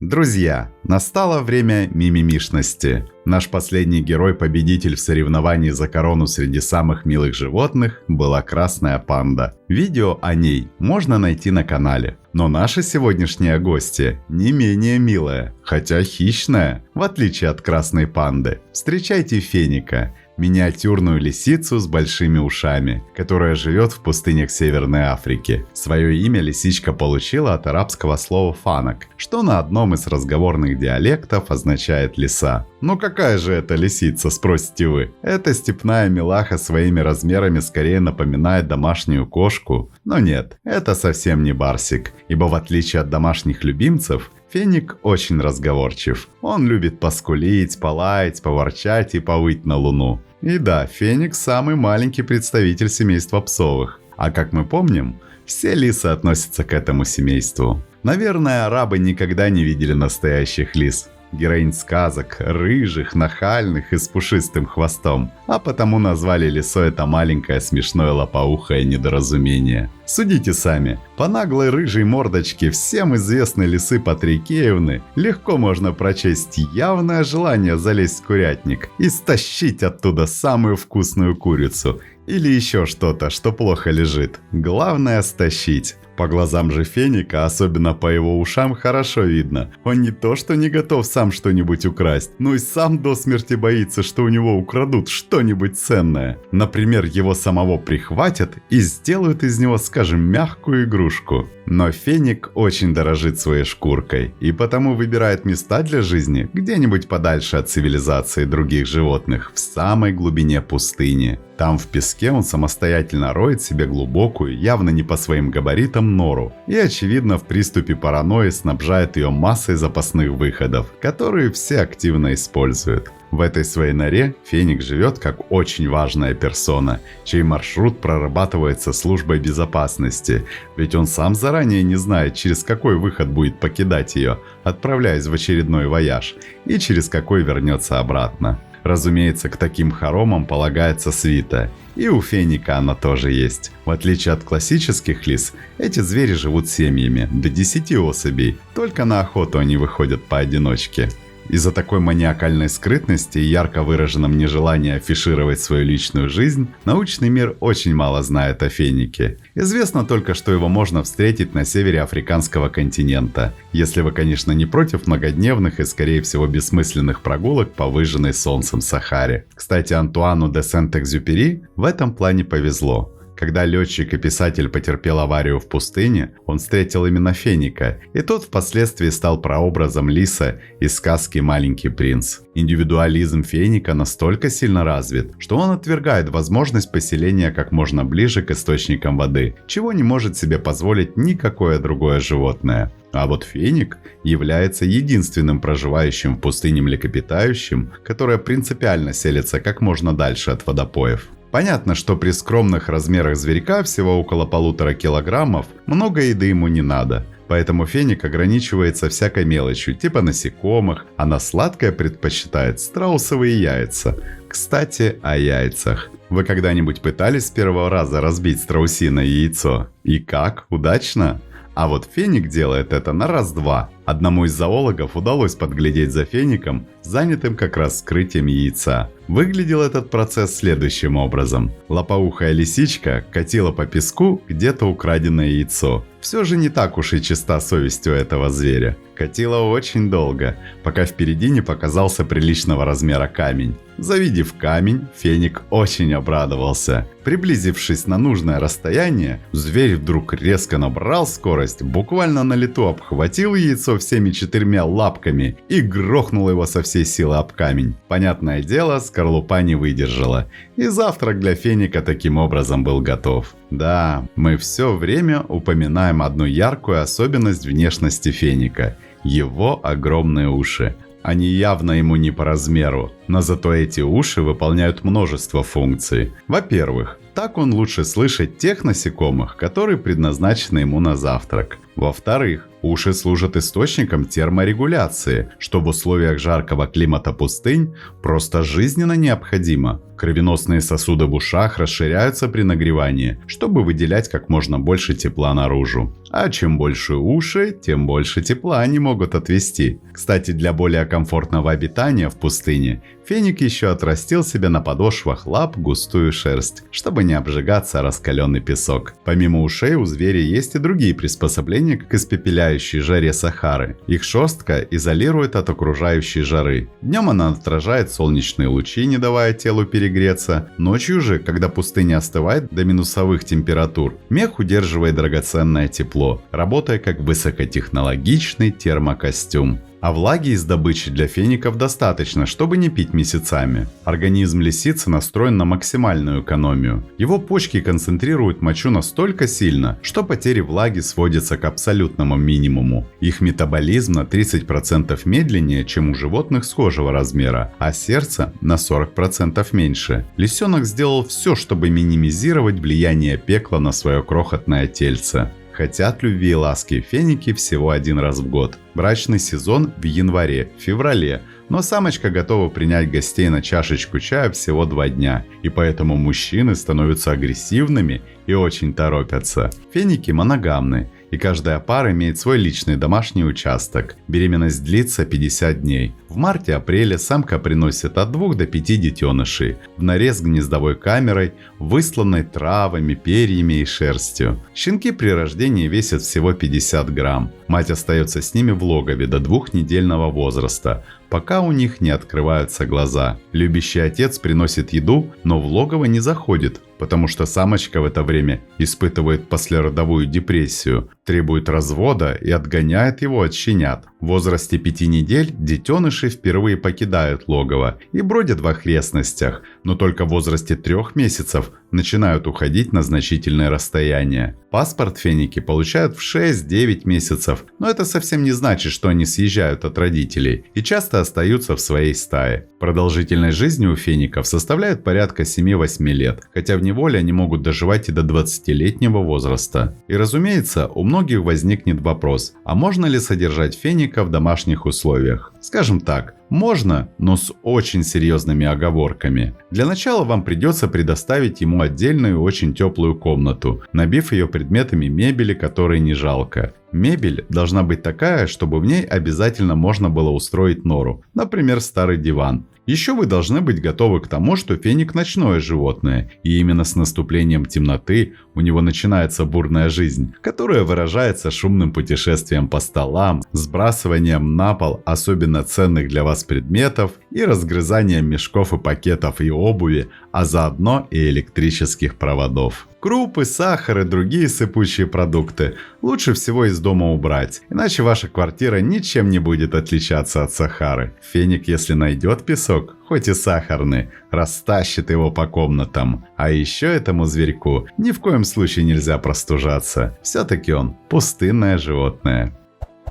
Друзья, настало время мимимишности. Наш последний герой-победитель в соревновании за корону среди самых милых животных была красная панда. Видео о ней можно найти на канале. Но наша сегодняшняя гостья не менее милая, хотя хищная, в отличие от красной панды. Встречайте Феника. Миниатюрную лисицу с большими ушами, которая живет в пустынях Северной Африки. Свое имя лисичка получила от арабского слова «фанак», что на одном из разговорных диалектов означает «лиса». Ну какая же это лисица, спросите вы? Эта степная милаха своими размерами скорее напоминает домашнюю кошку. Но нет, это совсем не барсик, ибо в отличие от домашних любимцев, Феник очень разговорчив. Он любит поскулить, полаять, поворчать и повыть на луну. И да, Феник самый маленький представитель семейства псовых. А как мы помним, все лисы относятся к этому семейству. Наверное, арабы никогда не видели настоящих лис. Героинь сказок, рыжих, нахальных и с пушистым хвостом, а потому назвали лисой это маленькое смешное лопоухое недоразумение. Судите сами, по наглой рыжей мордочке всем известной лисы Патрикеевны легко можно прочесть явное желание залезть в курятник и стащить оттуда самую вкусную курицу или еще что-то, что плохо лежит. Главное стащить. По глазам же Феника, особенно по его ушам, хорошо видно. Он не то что не готов сам что-нибудь украсть, но и сам до смерти боится, что у него украдут что-нибудь ценное. Например, его самого прихватят и сделают из него, скажем, мягкую игрушку. Но Феник очень дорожит своей шкуркой и потому выбирает места для жизни где-нибудь подальше от цивилизации других животных, в самой глубине пустыни. Там в песке он самостоятельно роет себе глубокую, явно не по своим габаритам, нору. И очевидно в приступе паранойи снабжает ее массой запасных выходов, которые все активно используют. В этой своей норе Феник живет как очень важная персона, чей маршрут прорабатывается службой безопасности, ведь он сам заранее не знает, через какой выход будет покидать ее, отправляясь в очередной вояж, и через какой вернется обратно. Разумеется, к таким хоромам полагается свита, и у Феника она тоже есть. В отличие от классических лис, эти звери живут семьями, до 10 особей, только на охоту они выходят поодиночке. Из-за такой маниакальной скрытности и ярко выраженном нежелании афишировать свою личную жизнь, научный мир очень мало знает о Фенике. Известно только, что его можно встретить на севере африканского континента, если вы, конечно, не против многодневных и, скорее всего, бессмысленных прогулок по выжженной солнцем Сахаре. Кстати, Антуану де Сент-Экзюпери в этом плане повезло. Когда летчик и писатель потерпел аварию в пустыне, он встретил именно Феника, и тот впоследствии стал прообразом лиса из сказки «Маленький принц». Индивидуализм Феника настолько сильно развит, что он отвергает возможность поселения как можно ближе к источникам воды, чего не может себе позволить никакое другое животное. А вот Феник является единственным проживающим в пустыне млекопитающим, которое принципиально селится как можно дальше от водопоев. Понятно, что при скромных размерах зверька, всего около 1,5 килограммов, много еды ему не надо. Поэтому Феник ограничивается всякой мелочью, типа насекомых, а на сладкое предпочитает страусовые яйца. Кстати, о яйцах. Вы когда-нибудь пытались с первого раза разбить страусиное яйцо? И как? Удачно? А вот Феник делает это на раз-два. Одному из зоологов удалось подглядеть за Феником, занятым как раз вскрытием яйца. Выглядел этот процесс следующим образом. Лопоухая лисичка катила по песку где-то украденное яйцо. Все же не так уж и чиста совесть у этого зверя. Катила очень долго, пока впереди не показался приличного размера камень. Завидев камень, Феник очень обрадовался. Приблизившись на нужное расстояние, зверь вдруг резко набрал скорость, буквально на лету обхватил яйцо всеми 4 лапками и грохнул его со всей силы об камень. Понятное дело, скорлупа не выдержала, и завтрак для Феника таким образом был готов. Да, мы все время упоминаем одну яркую особенность внешности Феника – его огромные уши. Они явно ему не по размеру, но зато эти уши выполняют множество функций. Во-первых, так он лучше слышит тех насекомых, которые предназначены ему на завтрак. Во-вторых, Уши служат источником терморегуляции, что в условиях жаркого климата пустынь просто жизненно необходимо. Кровеносные сосуды в ушах расширяются при нагревании, чтобы выделять как можно больше тепла наружу. А чем больше уши, тем больше тепла они могут отвести. Кстати, для более комфортного обитания в пустыне феник еще отрастил себе на подошвах лап густую шерсть, чтобы не обжигаться о раскаленный песок. Помимо ушей у зверя есть и другие приспособления к испепеляющей жаре Сахары. Их шерстка изолирует от окружающей жары. Днем она отражает солнечные лучи, не давая телу перегреться. Ночью же, когда пустыня остывает до минусовых температур, мех удерживает драгоценное тепло, работая как высокотехнологичный термокостюм. А влаги из добычи для феников достаточно, чтобы не пить месяцами. Организм лисицы настроен на максимальную экономию. Его почки концентрируют мочу настолько сильно, что потери влаги сводятся к абсолютному минимуму. Их метаболизм на 30% медленнее, чем у животных схожего размера, а сердце на 40% меньше. Лисенок сделал все, чтобы минимизировать влияние пекла на свое крохотное тельце. Хотят любви и ласки феники всего один раз в год. Брачный сезон в январе-феврале, но самочка готова принять гостей на чашечку чая всего 2 дня, и поэтому мужчины становятся агрессивными и очень торопятся. Феники моногамны, и каждая пара имеет свой личный домашний участок. Беременность длится 50 дней. В марте-апреле самка приносит от 2 до 5 детенышей в норе с гнездовой камерой, высланной травами, перьями и шерстью. Щенки при рождении весят всего 50 грамм. Мать остается с ними в логове до 2-недельного возраста, пока у них не открываются глаза. Любящий отец приносит еду, но в логово не заходит, потому что самочка в это время испытывает послеродовую депрессию, требует развода и отгоняет его от щенят. В возрасте 5 недель детеныши впервые покидают логово и бродят в окрестностях, но только в возрасте 3 месяцев начинают уходить на значительное расстояние. Паспорт феники получают в 6-9 месяцев, но это совсем не значит, что они съезжают от родителей и часто остаются в своей стае. Продолжительность жизни у феников составляет порядка 7-8 лет, хотя в неволе они могут доживать и до 20-летнего возраста. И разумеется, у многих возникнет вопрос, а можно ли содержать феника в домашних условиях? Скажем так, можно, но с очень серьезными оговорками. Для начала вам придется предоставить ему отдельную очень теплую комнату, набив ее предметами мебели, которые не жалко. Мебель должна быть такая, чтобы в ней обязательно можно было устроить нору, например, старый диван. Еще вы должны быть готовы к тому, что феник ночное животное, и именно с наступлением темноты у него начинается бурная жизнь, которая выражается шумным путешествием по столам, сбрасыванием на пол особенно ценных для вас предметов и разгрызанием мешков и пакетов и обуви, а заодно и электрических проводов. Крупы, сахар и другие сыпучие продукты лучше всего из дома убрать, иначе ваша квартира ничем не будет отличаться от Сахары. Феник, если найдет песок, хоть и сахарный, растащит его по комнатам. А еще этому зверьку ни в коем случае нельзя простужаться. Все-таки он пустынное животное.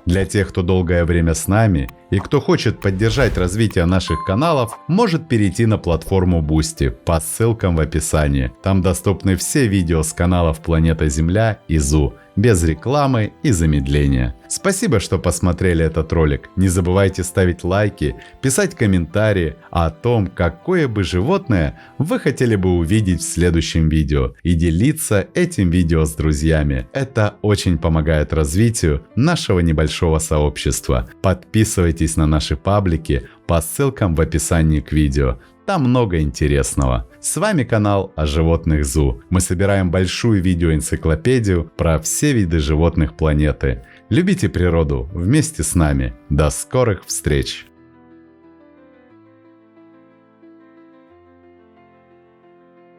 Для тех, кто долгое время с нами и кто хочет поддержать развитие наших каналов, может перейти на платформу Boosty по ссылкам в описании. Там доступны все видео с каналов Планета Земля и ЗУ, без рекламы и замедления. Спасибо, что посмотрели этот ролик. Не забывайте ставить лайки, писать комментарии о том, какое бы животное вы хотели бы увидеть в следующем видео, и делиться этим видео с друзьями. Это очень помогает развитию нашего небольшого сообщества. Подписывайтесь на наши паблики по ссылкам в описании к видео. Там много интересного. С вами канал о животных ЗУ. Мы собираем большую видеоэнциклопедию про все виды животных планеты. Любите природу вместе с нами. До скорых встреч!